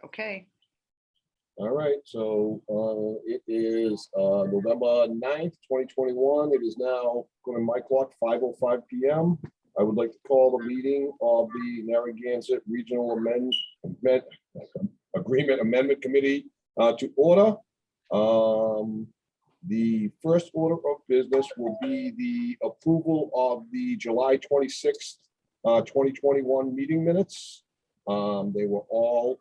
Okay. All right, so it is November 9th, 2021. It is now, according to my clock, 5:05 p.m. I would like to call the meeting of the Narragansett Regional Agreement Amendment Committee to order. The first order of business will be the approval of the July 26th, 2021 meeting minutes. They were all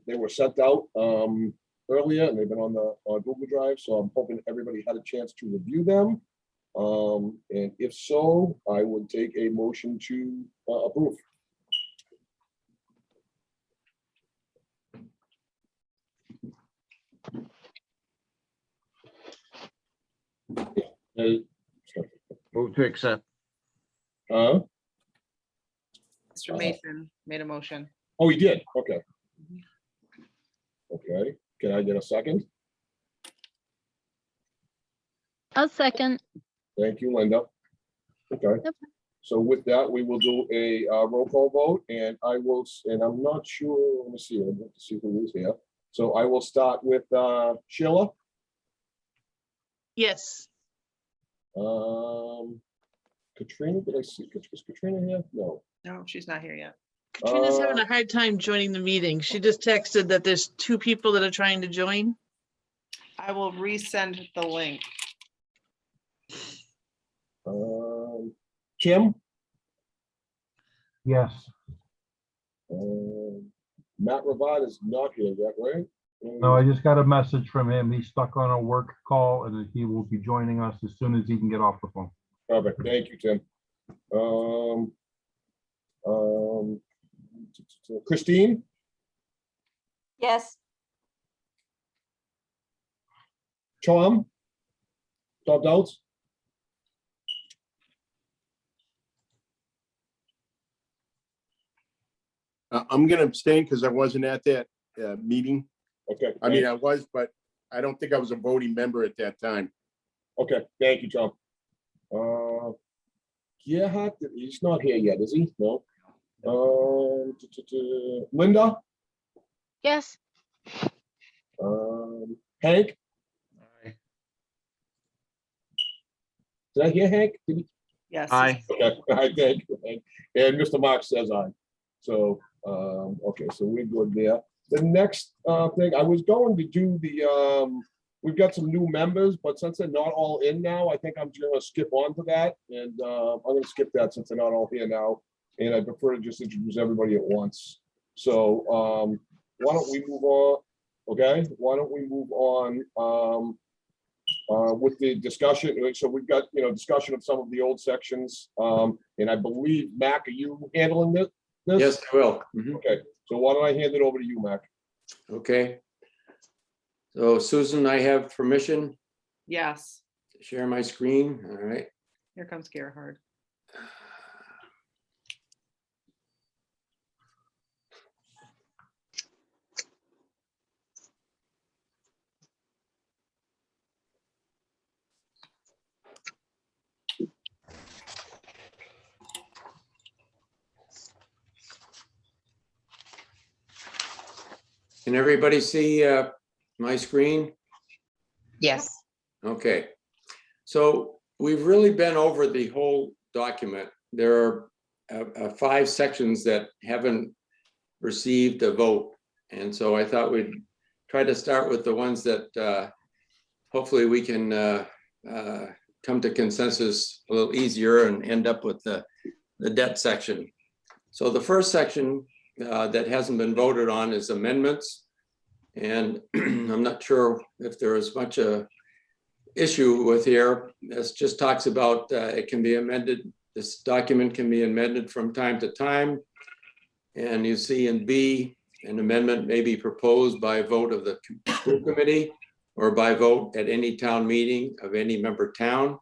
they were sent out earlier, and they've been on the Google Drive, so I'm hoping everybody had a chance to review them. And if so, I would take a motion to approve. Move to accept. Mr. Mason made a motion. Oh, he did. Okay. Okay. Can I get a second? I'll second. Thank you, Linda. Okay. Yep. So with that, we will do a roll call vote, and and I'm not sure, let me see, I'd have to see who is here. So I will start with Sheila. Yes. Katrina, did I see, was Katrina here? No. No, she's not here yet. Katrina's having a hard time joining the meeting. She just texted that there's 2 people that are trying to join. I will resend the link. Kim? Yes. Matt Ravad is not here yet, right? No, I just got a message from him. He's stuck on a work call and he will be joining us as soon as he can get off the phone. Perfect. Thank you, Tim. Christine? Yes. Tom Doubts? I'm going to abstain because I wasn't at that meeting. Okay. I mean, I was, but I don't think I was a voting member at that time. Okay, thank you, Tom. Yeah, he's not here yet, is he? No. Linda? Yes. Hank? Aye. Did I hear Hank? Did he? Yes. Aye. Okay, I thank you, Hank. And Mr. Mark says aye. So, okay, so we're good there. The next thing, I was going to do the, we've got some new members, but since they're not all in now, I think I'm just gonna skip on to that. And I'm gonna skip that since they're not all here now. And I prefer to just introduce everybody at once. So why don't we move on? Okay, why don't we move on with the discussion? So we've got, discussion of some of the old sections. And I believe, Mac, are you handling this? Yes, I will. Mhm. Okay, so why don't I hand it over to you, Mac? Okay. So Susan, I have permission Yes. to share my screen. All right. Here comes Gerhard. Can everybody see my screen? Yes. Okay. So we've really been over the whole document. There are 5 sections that haven't received a vote. And so I thought we'd try to start with the ones that hopefully we can come to consensus a little easier and end up with the debt section. So the first section that hasn't been voted on is amendments. And I'm not sure if there is much issue with here. This just talks about it can be amended. This document can be amended from time to time. And you see in B, an amendment may be proposed by vote of the school committee or by vote at any town meeting of any member town.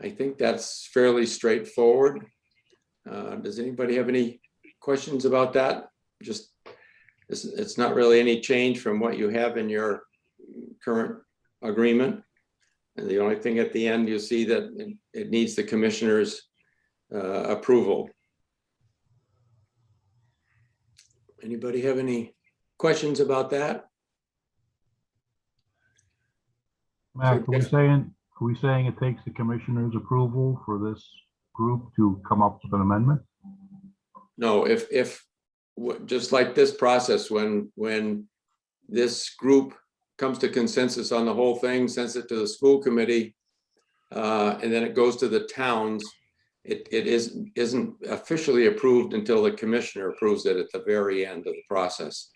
I think that's fairly straightforward. Does anybody have any questions about that? Just, it's not really any change from what you have in your current agreement. And the only thing at the end, you see that it needs the commissioner's approval. Anybody have any questions about that? Matt, are we saying it takes the commissioner's approval for this group to come up with an amendment? No, just like this process, when this group comes to consensus on the whole thing, sends it to the school committee, and then it goes to the towns, it isn't officially approved until the commissioner approves it at the very end of the process.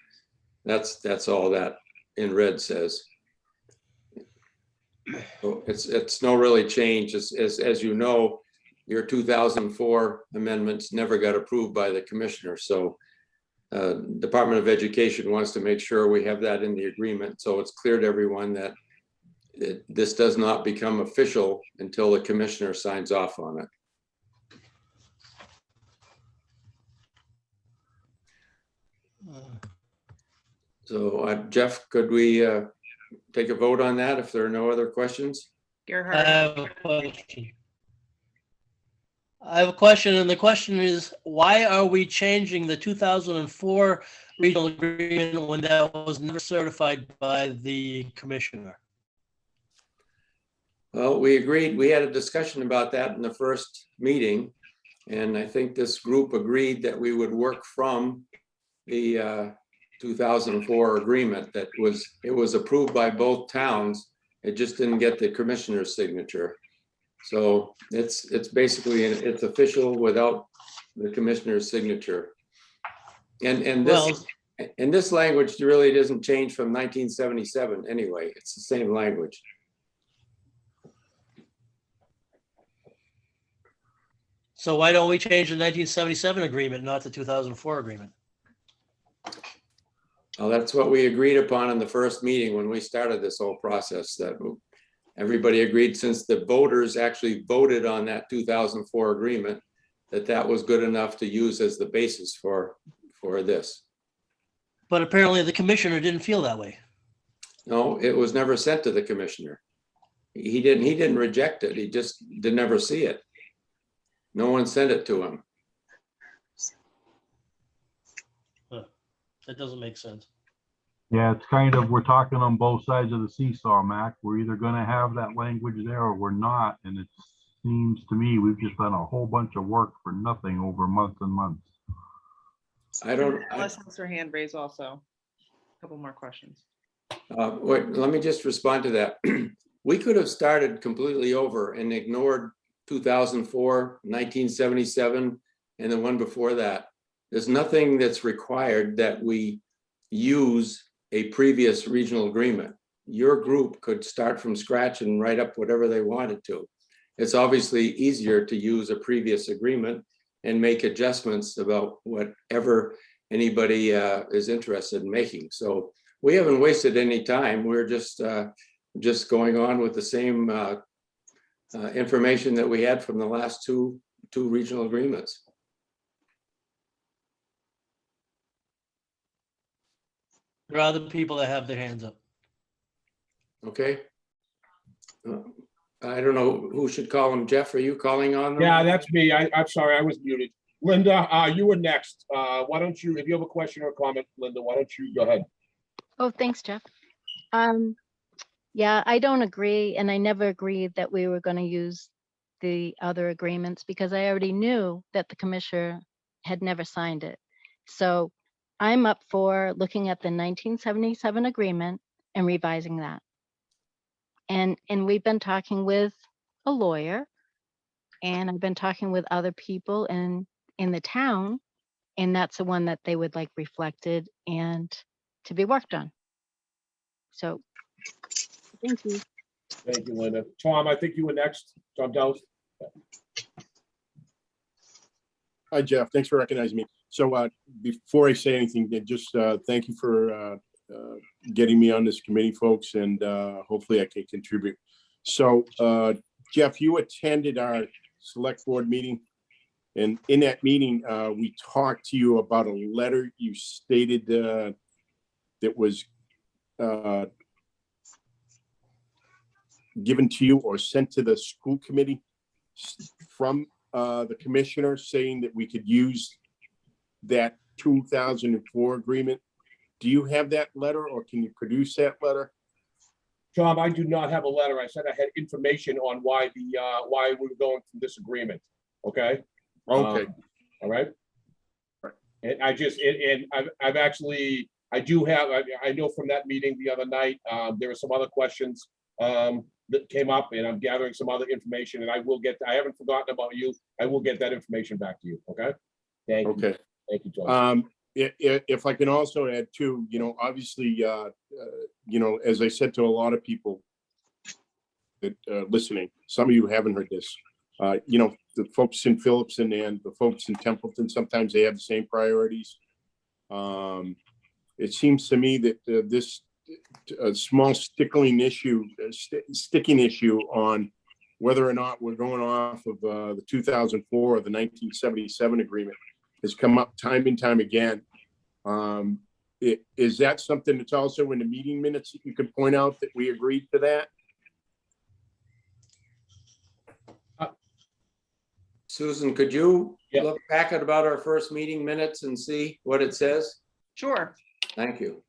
That's all that in red says. So it's no really change. As you know, your 2004 amendments never got approved by the commissioner. So Department of Education wants to make sure we have that in the agreement. So it's clear to everyone that this does not become official until the commissioner signs off on it. So Jeff, could we take a vote on that if there are no other questions? I Gerhard, have a question. I have a question, and the question is, why are we changing the 2004 regional agreement when that was never certified by the commissioner? Well, we agreed, we had a discussion about that in the first meeting. And I think this group agreed that we would work from the 2004 agreement that it was approved by both towns. It just didn't get the commissioner's signature. So it's basically, it's official without the commissioner's signature. And this language really doesn't change from 1977 anyway. It's the same language. So why don't we change the 1977 agreement, not the 2004 agreement? Well, that's what we agreed upon in the first meeting when we started this whole process, that everybody agreed, since the voters actually voted on that 2004 agreement, that was good enough to use as the basis for this. But apparently the commissioner didn't feel that way. No, it was never sent to the commissioner. He didn't reject it. He just did never see it. No one sent it to him. That doesn't make sense. Yeah, it's kind of, we're talking on both sides of the seesaw, Mac. We're either gonna have that language there or we're not. And it seems to me we've just done a whole bunch of work for nothing over months and months. Alice has her hand raised also. A couple more questions. Wait, let me just respond to that. We could have started completely over and ignored 2004, 1977, and the one before that. There's nothing that's required that we use a previous regional agreement. Your group could start from scratch and write up whatever they wanted to. It's obviously easier to use a previous agreement and make adjustments about whatever anybody is interested in making. So we haven't wasted any time. We're just going on with the same information that we had from the last two regional agreements. There are other people that have their hands up. Okay. I don't know who should call him. Jeff, are you calling on them? Yeah, that's me. I'm sorry, I was muted. Linda, you were next. Why don't you, if you have a question or a comment, Linda, why don't you go ahead? Oh, thanks, Jeff. Yeah, I don't agree, and I never agreed that we were gonna use the other agreements because I already knew that the commissioner had never signed it. So I'm up for looking at the 1977 agreement and revising that. And we've been talking with a lawyer, and I've been talking with other people in the town, and that's the one that they would like reflected and to be worked on. So, thank you. Thank you, Linda. Tom, I think you were next. Tom Dowd. Hi, Jeff. Thanks for recognizing me. So before I say anything, just thank you for getting me on this committee, folks, and hopefully I can contribute. So Jeff, you attended our select board meeting, and in that meeting, we talked to you about a letter you stated that was given to you or sent to the school committee from the commissioner saying that we could use that 2004 agreement Do you have that letter or can you produce that letter? Tom, I do not have a letter. I said I had information on why why we were going through this agreement. Okay? Okay, All right? And I've actually, I know from that meeting the other night, there were some other questions that came up, and I'm gathering some other information, and I haven't forgotten about you. I will get that information back to you, okay? Thank you. okay. Thank you, John. If I can also add too, obviously, as I said to a lot of people that listening, some of you haven't heard this. The folks in Phillipson and the folks in Templeton, sometimes they have the same priorities. It seems to me that this small sticking issue on whether or not we're going off of the 2004 or the 1977 agreement has come up time and time again. Is that something that's also in the meeting minutes that you could point out that we agreed to that? Susan, could you Yeah. look back at about our first meeting minutes and see what it says? Sure. Thank you.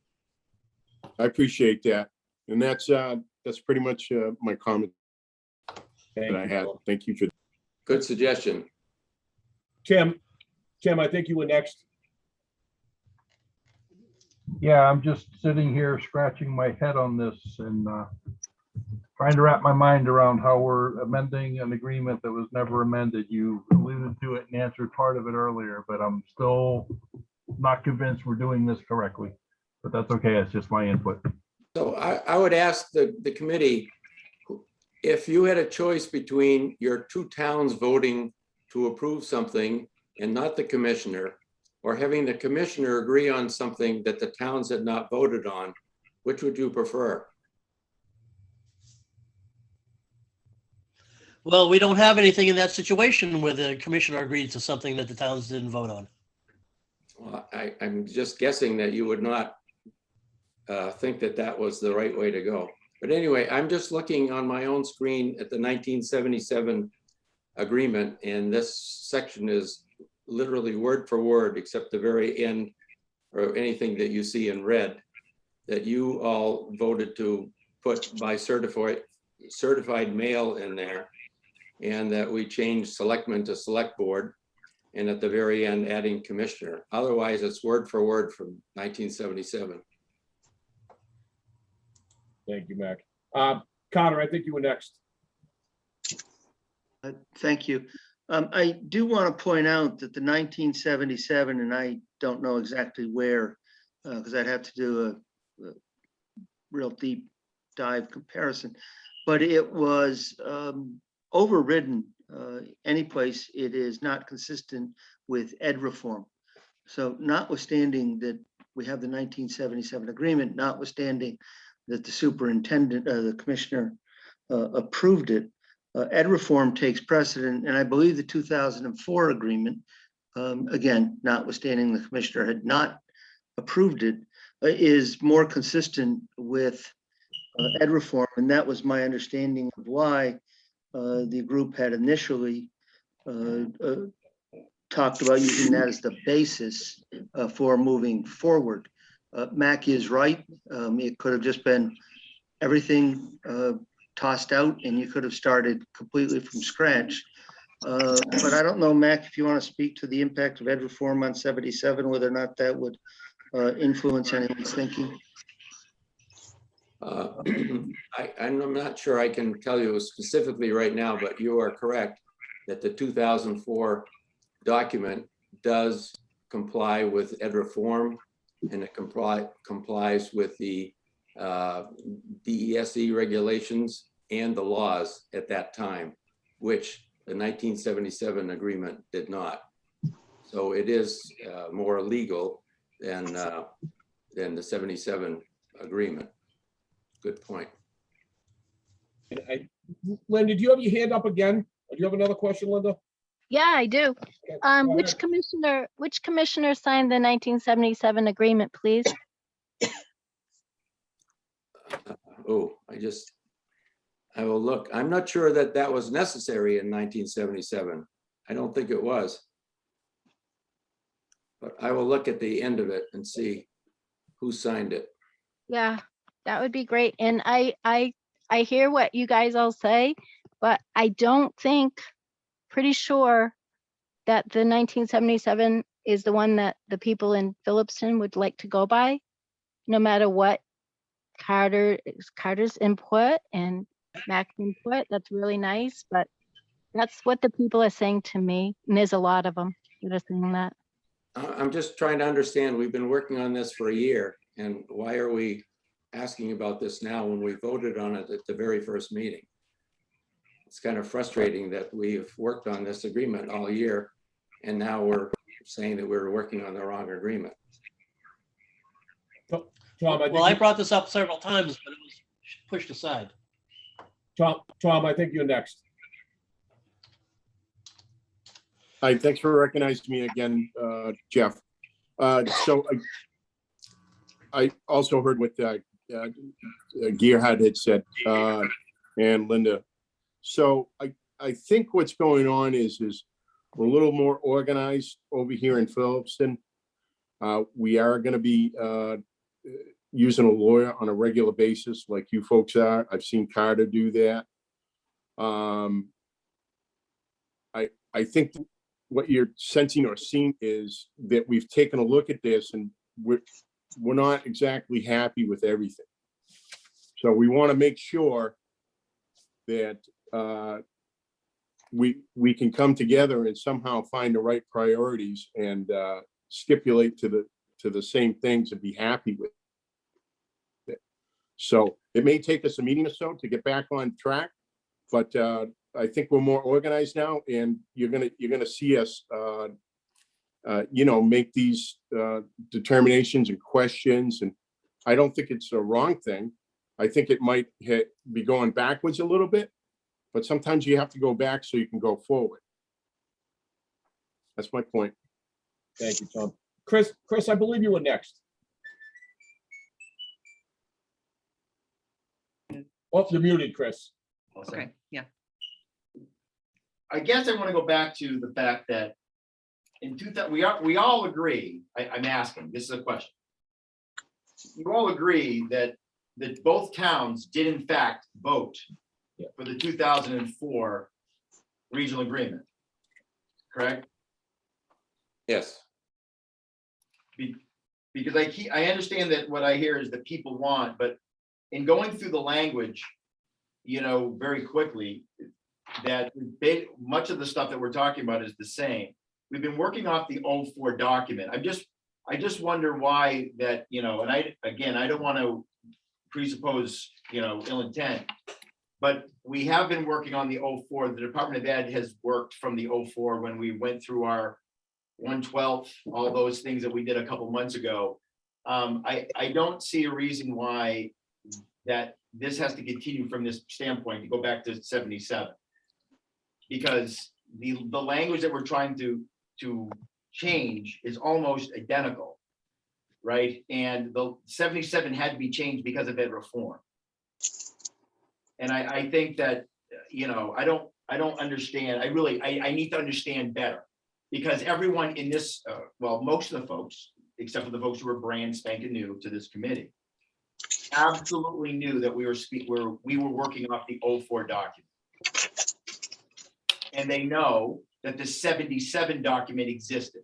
I appreciate that. And that's pretty much my comment Thank that I you, had. John. Thank you for Good suggestion. Tim, I think you were next. Yeah, I'm just sitting here scratching my head on this and trying to wrap my mind around how we're amending an agreement that was never amended. You alluded to it and answered part of it earlier, but I'm still not convinced we're doing this correctly. But that's okay, it's just my input. So I would ask the committee, if you had a choice between your two towns voting to approve something and not the commissioner, or having the commissioner agree on something that the towns had not voted on, which would you prefer? Well, we don't have anything in that situation where the commissioner agreed to something that the towns didn't vote on. Well, I'm just guessing that you would not think that that was the right way to go. But anyway, I'm just looking on my own screen at the 1977 agreement, and this section is literally word for word, except the very end, or anything that you see in red, that you all voted to put by certified mail in there, and that we changed selectman to select board, and at the very end, adding commissioner. Otherwise, it's word for word from 1977. Thank you, Mac. Connor, I think you were next. Thank you. I do want to point out that the 1977, and I don't know exactly where, because I'd have to do a real deep dive comparison, but it was overridden any place it is not consistent with ed reform. So notwithstanding that we have the 1977 agreement, notwithstanding that the superintendent, the commissioner approved it, ed reform takes precedent, and I believe the 2004 agreement, again, notwithstanding the commissioner had not approved it, is more consistent with ed reform, and that was my understanding of why the group had initially talked about using that as the basis for moving forward. Mac is right. It could have just been everything tossed out and you could have started completely from scratch. But I don't know, Mac, if you want to speak to the impact of ed reform on 77, whether or not that would influence anyone's thinking. I'm not sure I can tell you specifically right now, but you are correct that the 2004 document does comply with ed reform, and it complies with the DESE regulations and the laws at that time, which the 1977 agreement did not. So it is more legal than the 77 agreement. Good point. Linda, do you have your hand up again? Or do you have another question, Linda? Yeah, I do. Okay, go ahead. Which commissioner signed the 1977 agreement, please? Oh, I will look. I'm not sure that that was necessary in 1977. I don't think it was. But I will look at the end of it and see. who signed it. Yeah, that would be great. And I hear what you guys all say, but I don't think, pretty sure that the 1977 is the one that the people in Phillipston would like to go by, no matter what Carter's input and Mac's input. That's really nice, but that's what the people are saying to me. And there's a lot of them that are saying that. I'm just trying to understand, we've been working on this for a year, and why are we asking about this now when we voted on it at the very first meeting? It's kind of frustrating that we've worked on this agreement all year, and now we're saying that we're working on the wrong agreement. Tom, Well, I brought this up several times, but it was pushed aside. Tom, I think you're next. Hi, thanks for recognizing me again, Jeff. So I also heard what Gearhead had said, and Linda. So I think what's going on is we're a little more organized over here in Phillipston. We are going to be using a lawyer on a regular basis like you folks are. I've seen Carter do that. I think what you're sensing or seeing is that we've taken a look at this and we're not exactly happy with everything. So we want to make sure that we can come together and somehow find the right priorities and stipulate to the same things and be happy with it. So it may take us a meeting or so to get back on track, but I think we're more organized now, and you're gonna see us, make these determinations and questions. And I don't think it's a wrong thing. I think it might be going backwards a little bit, but sometimes you have to go back so you can go forward. That's my point. Thank you, Tom. Chris, I believe you were next. Oh, you're muted, Chris. Okay, yeah. I guess I want to go back to the fact that in 2000, we all agree, I'm asking, this is a question. You all agree that both towns did in fact vote for the 2004 regional agreement, correct? Yes. Because I understand that what I hear is that people want, but in going through the language, very quickly, that much of the stuff that we're talking about is the same. We've been working off the 04 document. I just wonder why that, and I don't want to presuppose, ill intent, but we have been working on the 04. The Department of Ed has worked from the 04 when we went through our 1/12, all those things that we did a couple months ago. I don't see a reason why that this has to continue from this standpoint to go back to 77. Because the language that we're trying to change is almost identical, right? And the 77 had to be changed because of ed reform. And I think that, I don't understand. I need to understand better, because everyone in this, most of the folks, except for the folks who were brand spanking new to this committee, absolutely knew that we were working off the 04 document. And they know that the 77 document existed.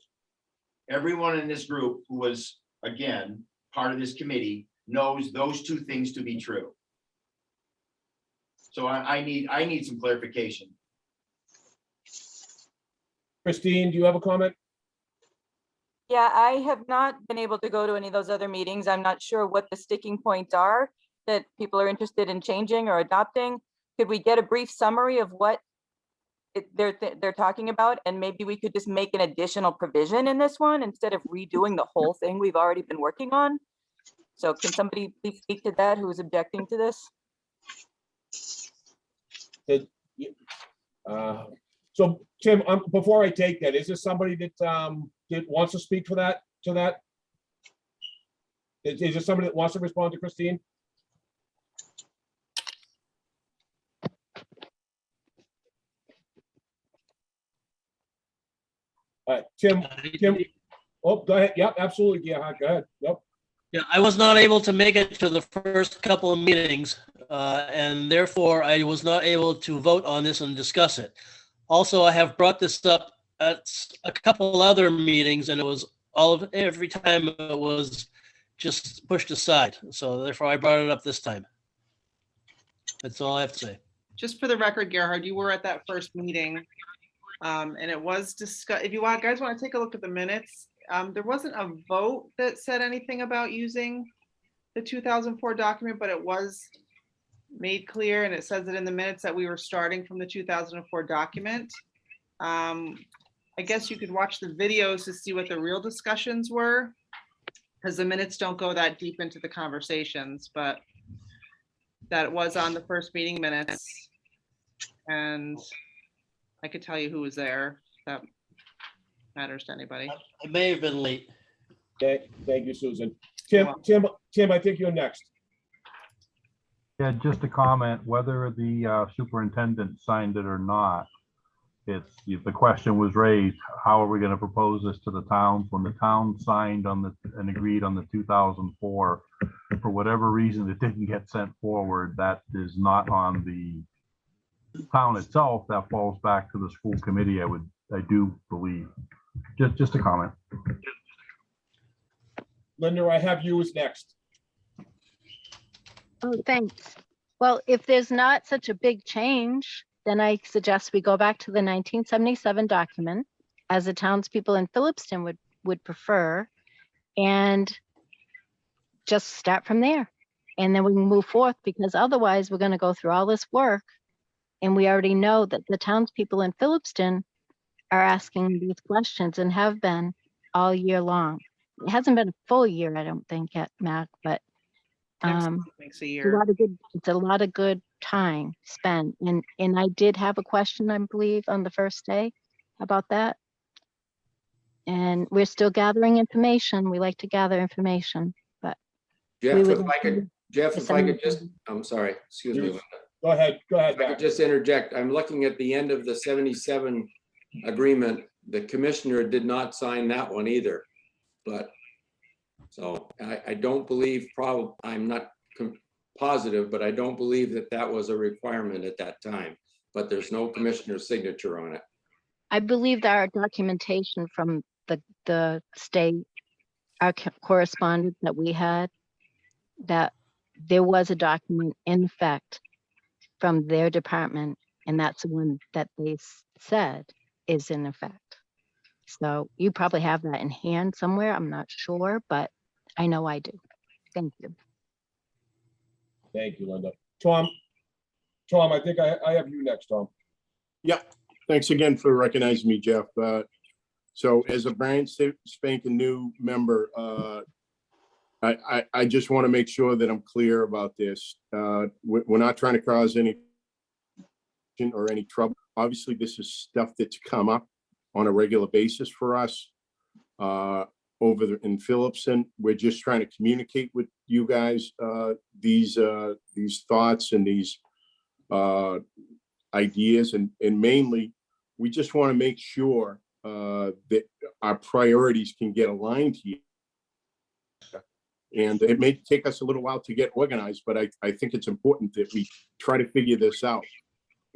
Everyone in this group who was, again, part of this committee knows those two things to be true. So I need some clarification. Christine, do you have a comment? Yeah, I have not been able to go to any of those other meetings. I'm not sure what the sticking points are that people are interested in changing or adopting. Could we get a brief summary of what they're talking about, and maybe we could just make an additional provision in this one instead of redoing the whole thing we've already been working on? So can somebody please speak to that who is objecting to this? So Tim, before I take that, is there somebody that wants to speak for that? Is there somebody that wants to respond to Christine? All right, Tim. Oh, go ahead. Yep, absolutely. Yeah, go ahead. Yep. Yeah, I was not able to make it to the first couple of meetings, and therefore I was not able to vote on this and discuss it. Also, I have brought this up at a couple other meetings, and it was every time it was just pushed aside. So therefore, I brought it up this time. That's all I have to say. Just for the record, Gerhard, you were at that first meeting. And it was discussed, if you guys want to take a look at the minutes, there wasn't a vote that said anything about using the 2004 document, but it was made clear, and it says it in the minutes that we were starting from the 2004 document. I guess you could watch the videos to see what the real discussions were, because the minutes don't go that deep into the conversations, but that was on the first meeting minutes. And I could tell you who was there, if that matters to anybody. I may have been late. Okay, thank you, Susan. Tim, I think you're next. Yeah, just a comment, whether the superintendent signed it or not. The question was raised, how are we going to propose this to the towns? When the town signed on and agreed on the 2004, for whatever reason, it didn't get sent forward. That is not on the town itself. That falls back to the school committee, I do believe. Just a comment. Linda, I have you as next. Oh, thanks. Well, if there's not such a big change, then I suggest we go back to the 1977 document, as the townspeople in Phillipston would prefer, and just start from there. And then we can move forth, because otherwise we're going to go through all this work. And we already know that the townspeople in Phillipston are asking these questions and have been all year long. It hasn't been a full year, I don't think, yet, Mac, but Next month makes a it's year. a lot of good time spent. And I did have a question, I believe, on the first day about that. And we're still gathering information. We like to gather information, but Jeff, we would if I could just, I'm sorry, excuse me, Linda. Go ahead, If I Matt. could just interject, I'm looking at the end of the 77 agreement. The commissioner did not sign that one either, but so I don't believe, I'm not positive, but I don't believe that was a requirement at that time, but there's no commissioner's signature on it. I believe that our documentation from the state, our correspondence that we had, that there was a document in effect from their department, and that's the one that they said is in effect. So you probably have that in hand somewhere. I'm not sure, but I know I do. Thank you. Thank you, Linda. Tom, I think I have you next, Tom. Yeah, thanks again for recognizing me, Jeff. So as a brand spanking new member, I just want to make sure that I'm clear about this. We're not trying to cause any or any trouble. Obviously, this is stuff that's come up on a regular basis for us over in Phillipston. We're just trying to communicate with you guys these thoughts and these ideas, and mainly we just want to make sure that our priorities can get aligned here. And it may take us a little while to get organized, but I think it's important that we try to figure this out.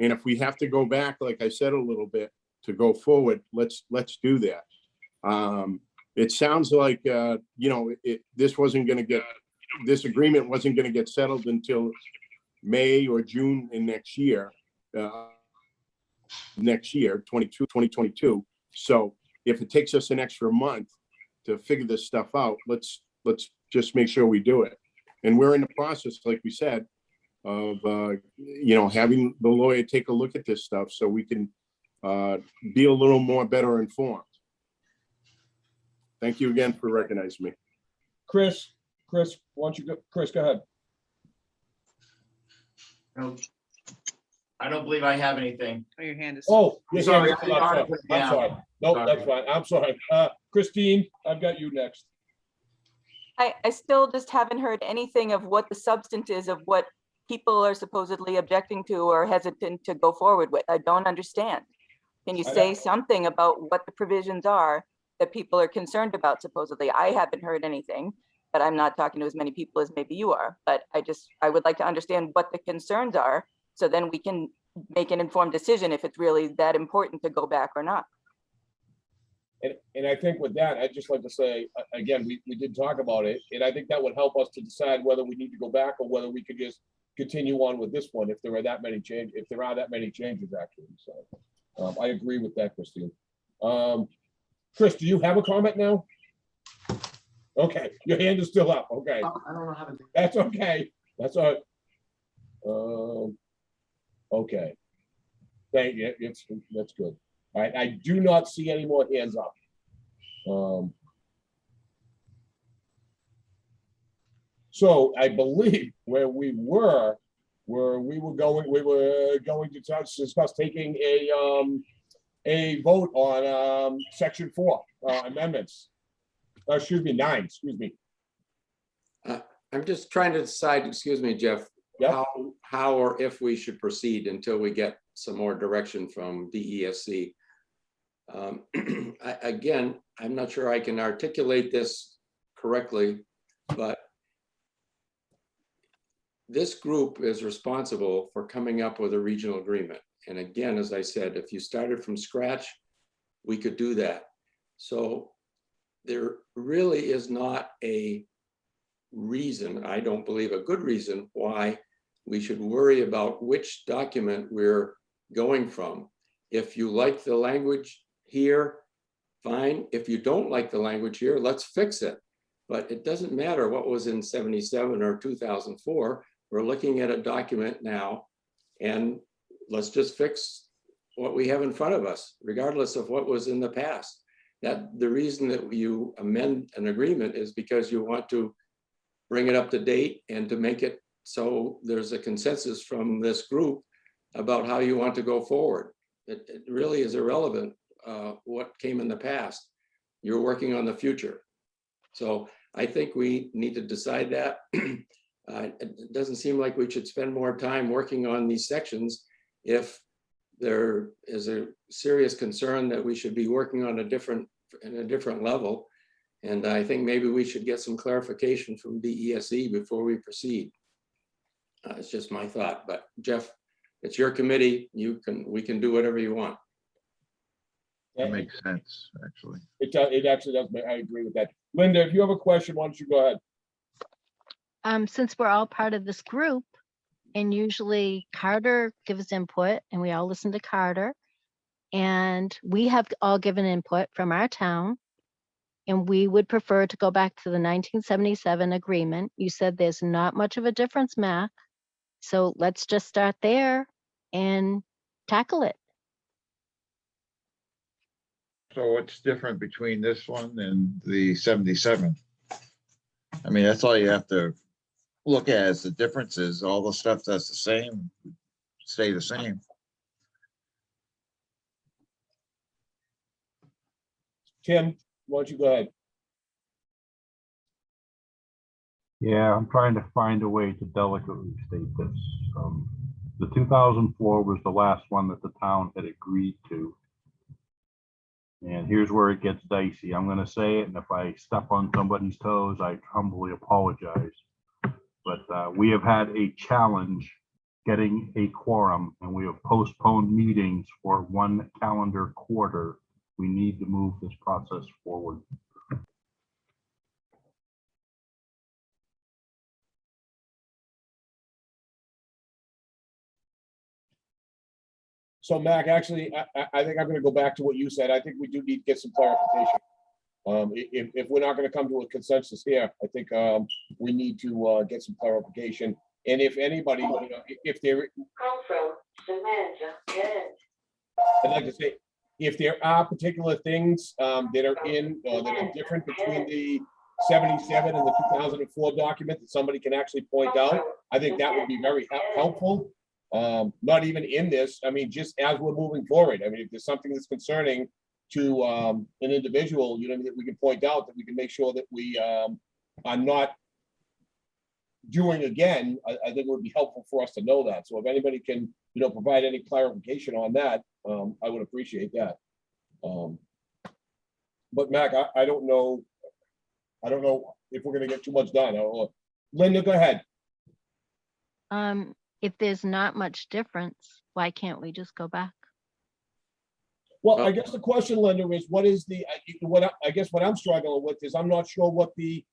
And if we have to go back, like I said, a little bit to go forward, let's do that. It sounds like, this agreement wasn't going to get settled until May or June in next year, 2022. So if it takes us an extra month to figure this stuff out, let's just make sure we do it. And we're in the process, like we said, of, having the lawyer take a look at this stuff so we can be a little more better informed. Thank you again for recognizing me. Chris, why don't you go? Chris, go ahead. No, I don't believe I have anything. Oh, your hand is. Oh, Sorry, I'm sorry. No, Sorry. that's fine. I'm sorry. Christine, I've got you next. I still just haven't heard anything of what the substance is of what people are supposedly objecting to or hesitant to go forward with. I don't understand. Can you say something about what the provisions are that people are concerned about supposedly? I haven't heard anything. but I'm not talking to as many people as maybe you are. But I would like to understand what the concerns are, so then we can make an informed decision if it's really that important to go back or not. And I think with that, I'd just like to say, again, we did talk about it, and I think that would help us to decide whether we need to go back or whether we could just continue on with this one if there are that many changes, actually. So I agree with that, Christine. Chris, do you have a comment now? Okay, your hand is still up. Okay. I don't know how to do. That's okay. That's all right. Okay. Thank you. That's good. All right, I do not see any more hands up. So I believe where we were going to discuss taking a vote on section 4 amendments. Excuse me, 9, excuse me. I'm just trying to decide, excuse me, Jeff, Yep. how or if we should proceed until we get some more direction from DESC. Again, I'm not sure I can articulate this correctly, but this group is responsible for coming up with a regional agreement. And again, as I said, if you started from scratch, we could do that. So there really is not a reason, I don't believe a good reason, why we should worry about which document we're going from. If you like the language here, fine. If you don't like the language here, let's fix it. But it doesn't matter what was in 77 or 2004. We're looking at a document now, and let's just fix what we have in front of us, regardless of what was in the past. That the reason that you amend an agreement is because you want to bring it up to date and to make it so there's a consensus from this group about how you want to go forward. It really is irrelevant what came in the past. You're working on the future. So I think we need to decide that. It doesn't seem like we should spend more time working on these sections if there is a serious concern that we should be working on in a different level. And I think maybe we should get some clarification from DESE before we proceed. It's just my thought, but Jeff, it's your committee. We can do whatever you want. That makes sense, actually. It actually does. I agree with that. Linda, if you have a question, why don't you go ahead? Since we're all part of this group, and usually Carter gives input and we all listen to Carter, and we have all given input from our town, and we would prefer to go back to the 1977 agreement. You said there's not much of a difference, Mac. So let's just start there and tackle it. So what's different between this one and the 77? I mean, that's all you have to look at is the differences. All the stuff that's the same, stay the same. Tim, why don't you go ahead? Yeah, I'm trying to find a way to delicately state this. The 2004 was the last one that the town had agreed to. And here's where it gets dicey. I'm going to say it, and if I step on somebody's toes, I humbly apologize. But we have had a challenge getting a quorum, and we have postponed meetings for 1 calendar quarter. We need to move this process forward. So Mac, actually, I think I'm going to go back to what you said. I think we do need to get some clarification. If we're not going to come to a consensus here, I think we need to get some clarification. And if anybody, if there, I'd like to say, if there are particular things that are that are different between the 77 and the 2004 document that somebody can actually point out, I think that would be very helpful. Not even in this, I mean, just as we're moving forward. I mean, if there's something that's concerning to an individual, that we can point out, that we can make sure that we are not doing again, I think it would be helpful for us to know that. So if anybody can, provide any clarification on that, I would appreciate that. But Mac, I don't know if we're gonna get too much done. Linda, go ahead. If there's not much difference, why can't we just go back? Well, I guess the question, Linda, is what is the, I guess what I'm struggling with is I'm not sure what the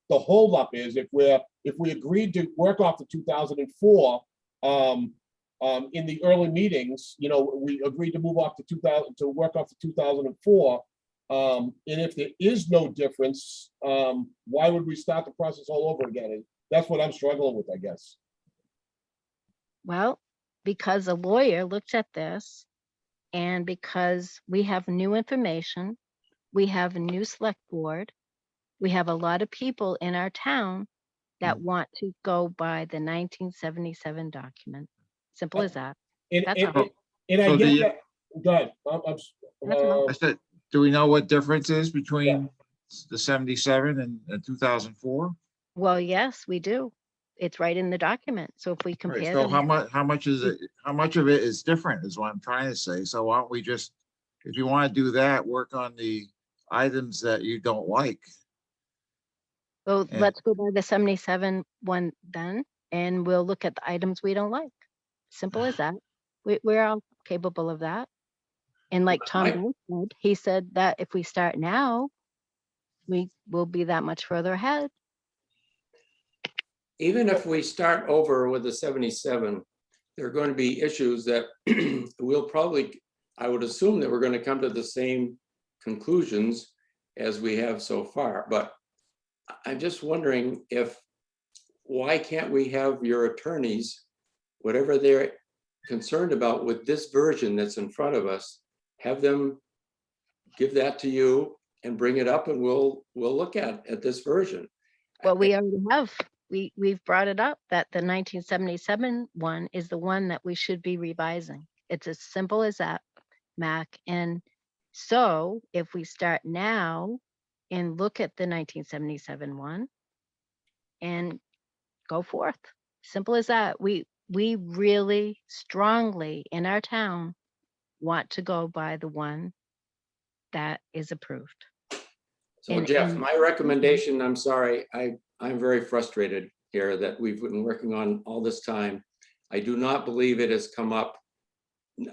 holdup is. If we agreed to work off the 2004, in the early meetings, we agreed to move off to work off the 2004. And if there is no difference, why would we start the process all over again? That's what I'm struggling with, I guess. Well, because a lawyer looked at this, and because we have new information, we have a new select board, we have a lot of people in our town that want to go by the 1977 document. Simple as that. And That's all. I So get that. Go ahead. That's all. I said, do we know what difference is between the 77 and 2004? Well, yes, we do. It's right in the document. So if we Right, compare so them. how much is it, how much of it is different is what I'm trying to say. So why don't we just, if you want to do that, work on the items that you don't like. So And- let's go by the 77 one then, and we'll look at the items we don't like. Simple as that. We're all capable of that. And like Tom Bell said, he said that if we start now, we will be that much further ahead. Even if we start over with the 77, there are going to be issues that we'll probably, I would assume that we're going to come to the same conclusions as we have so far. But I'm just wondering why can't we have your attorneys, whatever they're concerned about with this version that's in front of us, have them give that to you and bring it up, and we'll look at this version. Well, we already have. We've brought it up that the 1977 one is the one that we should be revising. It's as simple as that, Mac. And so if we start now and look at the 1977 one and go forth, simple as that. We really strongly in our town want to go by the one that is approved. So Jeff, my recommendation, I'm sorry, I'm very frustrated here that we've been working on all this time. I do not believe it has come up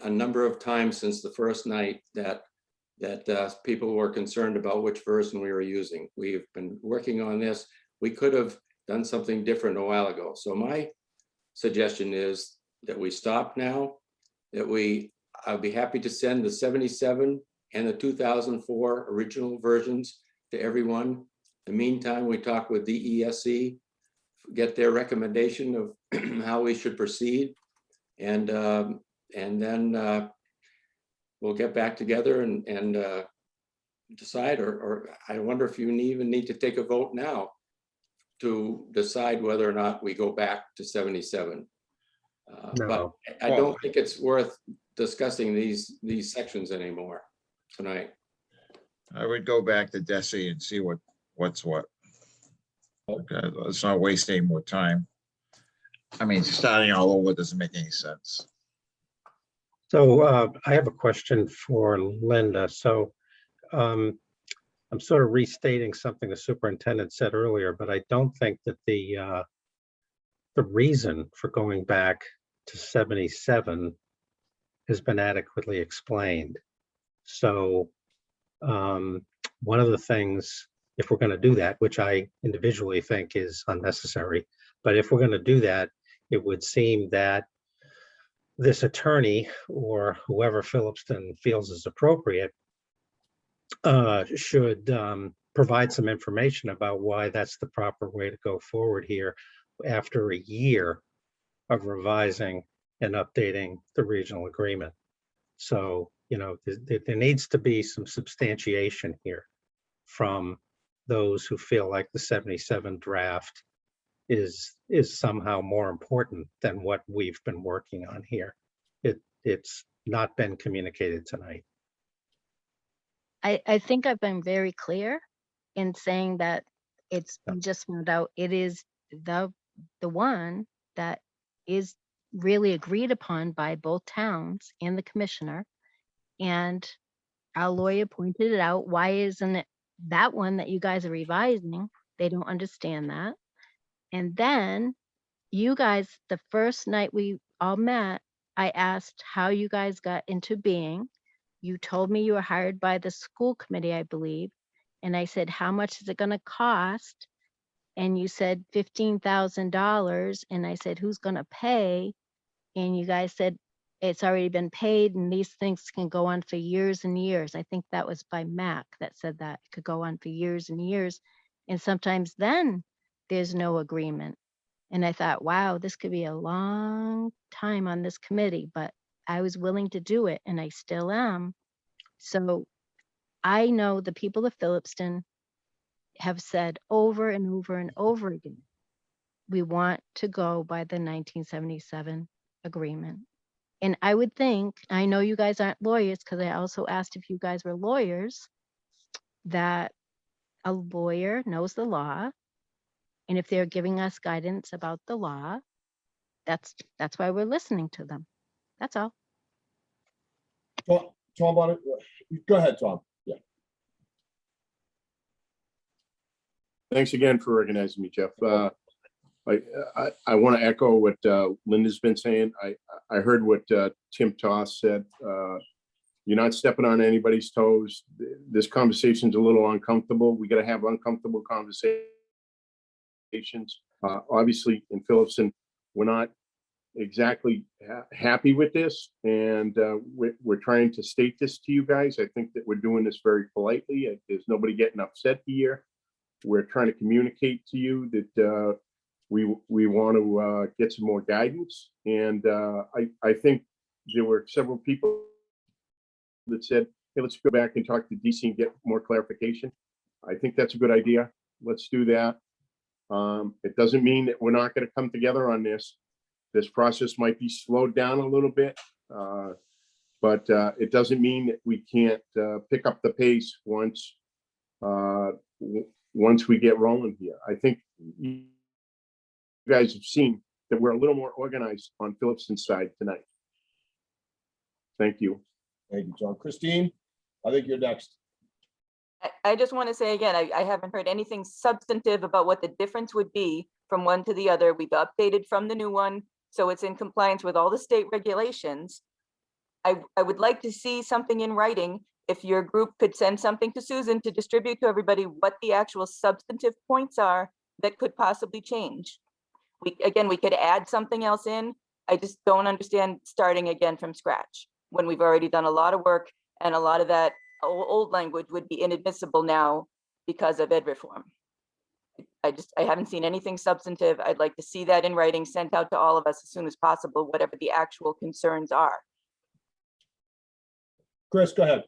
a number of times since the first night that people were concerned about which version we were using. We've been working on this. We could have done something different a while ago. So my suggestion is that we stop now, I'll be happy to send the 77 and the 2004 original versions to everyone. In the meantime, we talk with DESC, get their recommendation of how we should proceed. And then we'll get back together and decide, or I wonder if you even need to take a vote now to decide whether or not we go back to 77. But No. I don't think it's worth discussing these sections anymore tonight. I would go back to DESI and see what's what. Okay, let's not waste any more time. I mean, starting all over doesn't make any sense. So I have a question for Linda. So I'm sort of restating something the superintendent said earlier, but I don't think that the reason for going back to 77 has been adequately explained. So one of the things, if we're going to do that, which I individually think is unnecessary, but if we're going to do that, it would seem that this attorney or whoever Phillipston feels is appropriate should provide some information about why that's the proper way to go forward here after a year of revising and updating the regional agreement. So, there needs to be some substantiation here from those who feel like the 77 draft is somehow more important than what we've been working on here. It's not been communicated tonight. I think I've been very clear in saying that we just found out it is the one that is really agreed upon by both towns and the commissioner. And our lawyer pointed it out. Why isn't it that one that you guys are revising They don't understand that. And then you guys, the first night we all met, I asked how you guys got into being. You told me you were hired by the school committee, I believe. And I said, how much is it going to cost? And you said $15,000. And I said, who's going to pay? And you guys said, it's already been paid and these things can go on for years and years. I think that was by Mac that said that it could go on for years and years. And sometimes then there's no agreement. And I thought, wow, this could be a long time on this committee, but I was willing to do it and I still am. So I know the people of Phillipston have said over and over and over again, we want to go by the 1977 agreement. And I would think, I know you guys aren't lawyers because I also asked if you guys were lawyers, that a lawyer knows the law. And if they're giving us guidance about the law, that's why we're listening to them. That's all. Tom, on it. Go ahead, Tom. Yeah. Thanks again for recognizing me, Jeff. I want to echo what Linda's been saying. I heard what Tim Toss said. You're not stepping on anybody's toes. This conversation's a little uncomfortable. We got to have uncomfortable conversations. Obviously, in Phillipston, we're not exactly happy with this, and we're trying to state this to you guys. I think that we're doing this very politely. There's nobody getting upset here. We're trying to communicate to you that we want to get some more guidance, and I think there were several people that said, hey, let's go back and talk to DC and get more clarification. I think that's a good idea. Let's do that. It doesn't mean that we're not going to come together on this. This process might be slowed down a little bit, but it doesn't mean that we can't pick up the pace once we get rolling here. I think you guys have seen that we're a little more organized on Phillipston's side tonight. Thank you. Thank you, John. Christine, I think you're next. I just want to say again, I haven't heard anything substantive about what the difference would be from one to the other. We've updated from the new one, so it's in compliance with all the state regulations. I would like to see something in writing. If your group could send something to Susan to distribute to everybody what the actual substantive points are that could possibly change. We could add something else in. I just don't understand starting again from scratch when we've already done a lot of work, and a lot of that old language would be inadmissible now because of ed reform. I haven't seen anything substantive. I'd like to see that in writing sent out to all of us as soon as possible, whatever the actual concerns are. Chris, go ahead.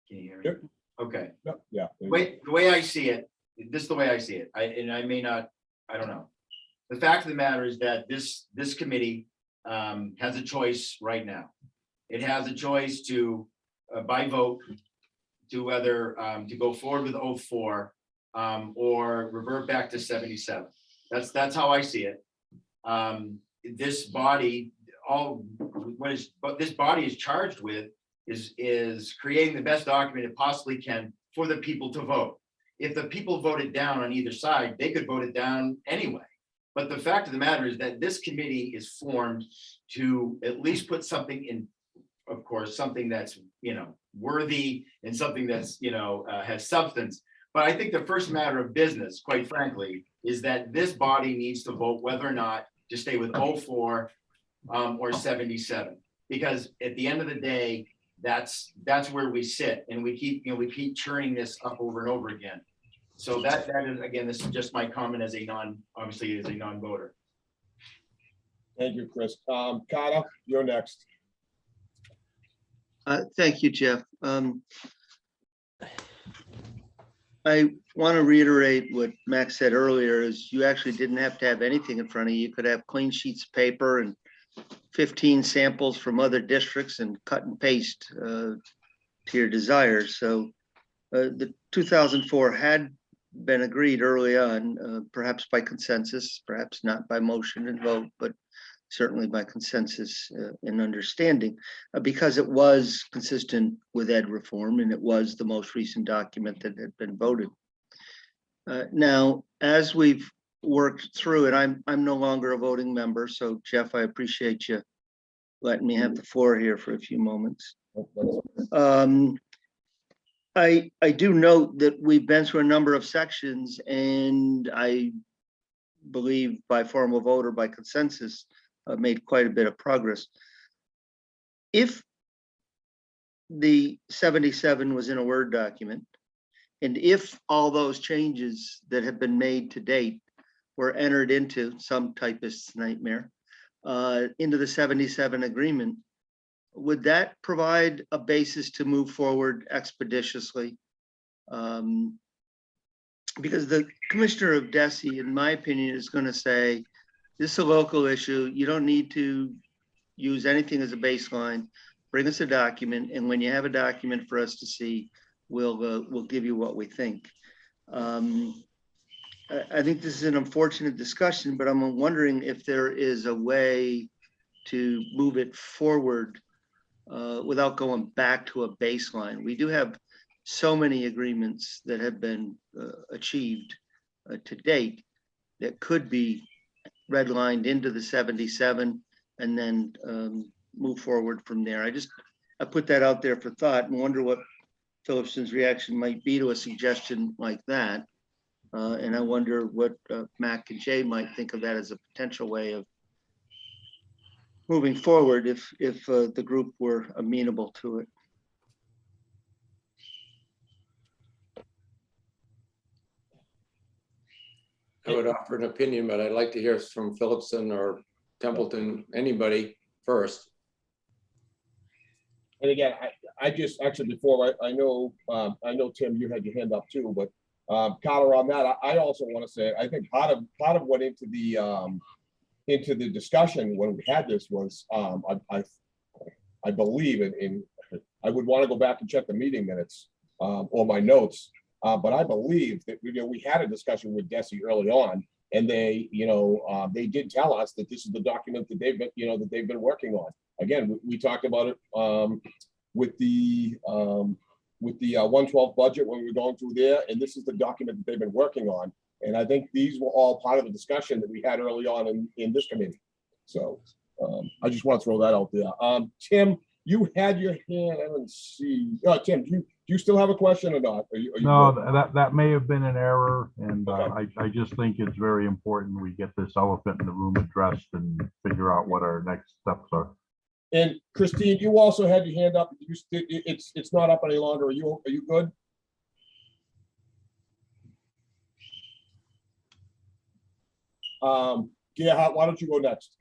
Can you hear me? Okay. Yeah. The way I see it, this is the way I see it. I don't know. The fact of the matter is that this committee has a choice right now. It has a choice to, by vote, to whether to go forward with 04 or revert back to 77. That's how I see it. This body, this body is charged with is creating the best document it possibly can for the people to vote. If the people voted down on either side, they could vote it down anyway. But the fact of the matter is that this committee is formed to at least put something in, of course, something that's, worthy, and something that's, has substance. But I think the first matter of business, quite frankly, is that this body needs to vote whether or not to stay with 04 or 77. Because at the end of the day, that's where we sit, and we keep churning this up over and over again. So that is, again, this is just my comment as a non-voter. Thank you, Chris. Carter, you're next. Thank you, Jeff. I want to reiterate what Max said earlier, is you actually didn't have to have anything in front of you. You could have clean sheets of paper and 15 samples from other districts and cut and paste to your desires. So the 2004 had been agreed early on, perhaps by consensus, perhaps not by motion and vote, but certainly by consensus and understanding, because it was consistent with ed reform and it was the most recent document that had been voted. Now, as we've worked through it, I'm no longer a voting member, so Jeff, I appreciate you letting me have the floor here for a few moments. I do note that we've been through a number of sections, and I believe by formal vote or by consensus, made quite a bit of progress. If the 77 was in a Word document, and if all those changes that have been made to date were entered into some typist's nightmare, into the 77 agreement, would that provide a basis to move forward expeditiously? Because the commissioner of DESI, in my opinion, is going to say, this is a local issue. You don't need to use anything as a baseline. Bring us a document, and when you have a document for us to see, we'll give you what we think. I think this is an unfortunate discussion, but I'm wondering if there is a way to move it forward without going back to a baseline. We do have so many agreements that have been achieved to date that could be redlined into the 77 and then move forward from there. I put that out there for thought and wonder what Phillipson's reaction might be to a suggestion like that. And I wonder what Mac and Jay might think of that as a potential way of moving forward if the group were amenable to it. I would offer an opinion, but I'd like to hear from Phillipson or Templeton, anybody first. And again, I just actually before I know Tim, you had your hand up too, but Carter, on that, I also want to say I think part of what into the discussion when we had this was I believe in I would want to go back and check the meeting minutes or my notes, but I believe that we had a discussion with DESI early on, and they they did tell us that this is the document that they've been working on. Again, we talked about it with the 112 budget when we were going through there, and this is the document that they've been working on. And I think these were all part of the discussion that we had early on in this committee. So I just want to throw that out there. Tim, you had your hand. I don't see. Tim, do you still have a question or not? Are you No, good? that may have been an error, and Okay. I just think it's very important we get this elephant in the room addressed and figure out what our next steps are. And Christine, you also had your hand up. It's not up any longer. Are you good? Yeah, why don't you go next?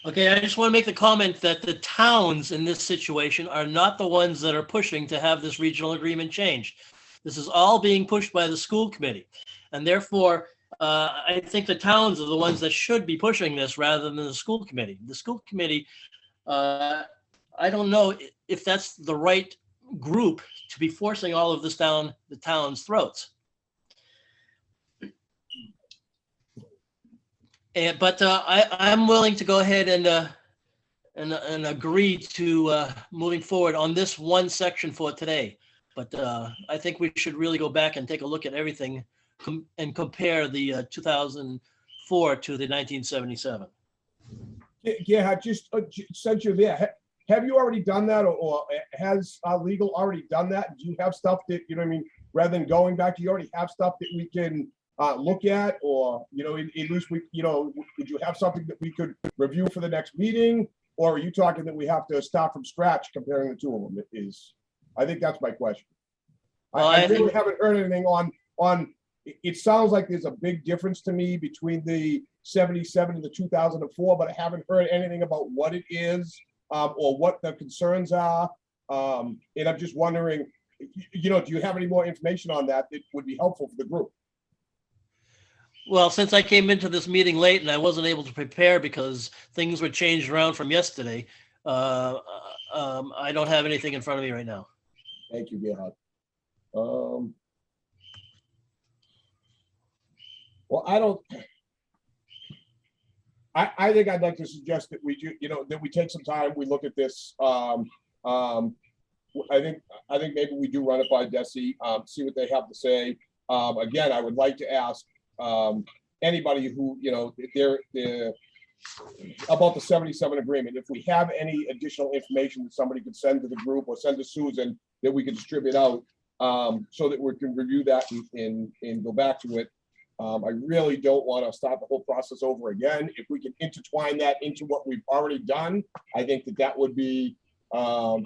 Okay, I just want to make the comment that the towns in this situation are not the ones that are pushing to have this regional agreement changed. This is all being pushed by the school committee. And therefore, I think the towns are the ones that should be pushing this rather than the school committee. The school committee, I don't know if that's the right group to be forcing all of this down the town's throats. But I'm willing to go ahead and agree to moving forward on this one section for today. But I think we should really go back and take a look at everything and compare the 2004 to the 1977. Yeah, just since you're there, have you already done that, or has legal already done that? Do you have stuff that, rather than going back, do you already have stuff that we can look at, or, at least we, would you have something that we could review for the next meeting? Or are you talking that we have to start from scratch comparing the two of them? I think that's my question. Well, I really haven't heard anything on, it sounds like there's a big difference to me between the 77 and the 2004, but I haven't heard anything about what it is or what the concerns are. And I'm just wondering, do you have any more information on that that would be helpful for the group? Well, since I came into this meeting late and I wasn't able to prepare because things were changed around from yesterday, I don't have anything in front of me right now. Thank you, Gerhard. Well, I think I'd like to suggest that we do, that we take some time, we look at this. I think maybe we do run it by DESI, see what they have to say. again, I would like to ask anybody who, you know, they're about the 77 agreement. If we have any additional information that somebody could send to the group or send to Susan that we could distribute out, so that we can review that and go back to it. I really don't want to start the whole process over again. If we can intertwine that into what we've already done, I think that that would be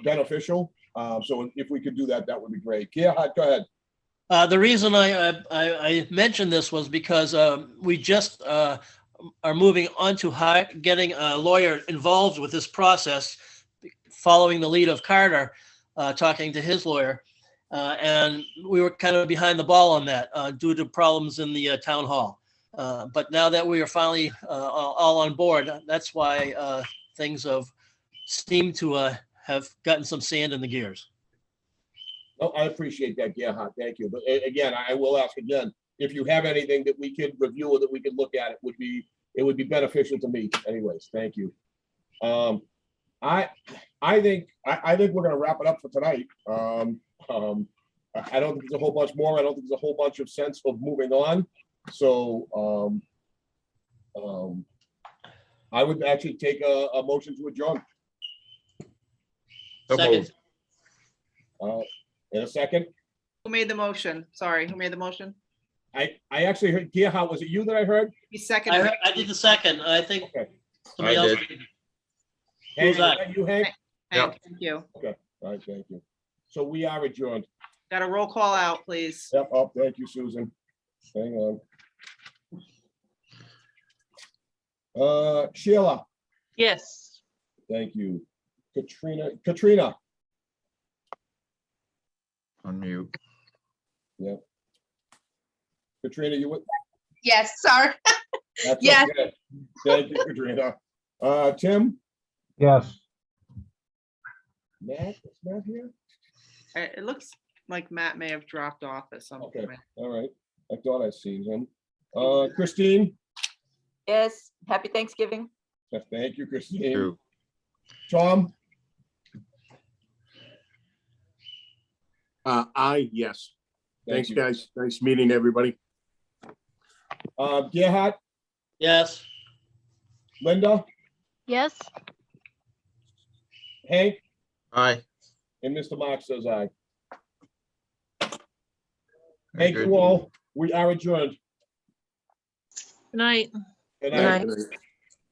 beneficial. So if we could do that, that would be great. Yeah, go ahead. The reason I mentioned this was because we just are moving on to getting a lawyer involved with this process, following the lead of Carter, talking to his lawyer. And we were kind of behind the ball on that due to problems in the town hall. But now that we are finally all on board, that's why things have seemed to have gotten some sand in the gears. Oh, I appreciate that, Gerhard. Thank you. But again, I will ask again, if you have anything that we could review or that we could look at, it would be beneficial to me anyways. Thank you. I think we're gonna wrap it up for tonight. I don't think there's a whole bunch more. I don't think there's a whole bunch of sense of moving on. So I would actually take a motion to adjourn. So Second. moved. In a second. Who made the motion? Sorry, who made the motion? I actually heard, Gerhard, was it you that I heard? You seconded. I did the second. I think Okay. somebody I else. did. Hank, Who's that? was that you, Hank? Hank, thank you. All right, thank you. So we are adjourned. Got a roll call out, please. Yep, oh, thank you, Susan. Hang on. Sheila, Yes. thank you. Katrina, Unmute. Katrina, you would, Yes, sorry. that's Yes. okay. Thank you, Katrina. Tim, Yes. Matt, is Matt here? It looks like Matt may have dropped off at some Okay. point. All right, I thought I seen him. Christine, Yes, happy Thanksgiving. thank you, Christine. True. Tom, Yes. Thanks, you. guys. Nice meeting everybody. Gerhard, Yes. Linda, Yes, Hank, Aye. and Mr. Mark says aye. Thank Good. you all. We are adjourned. Good night. Good Good night. night. Good night.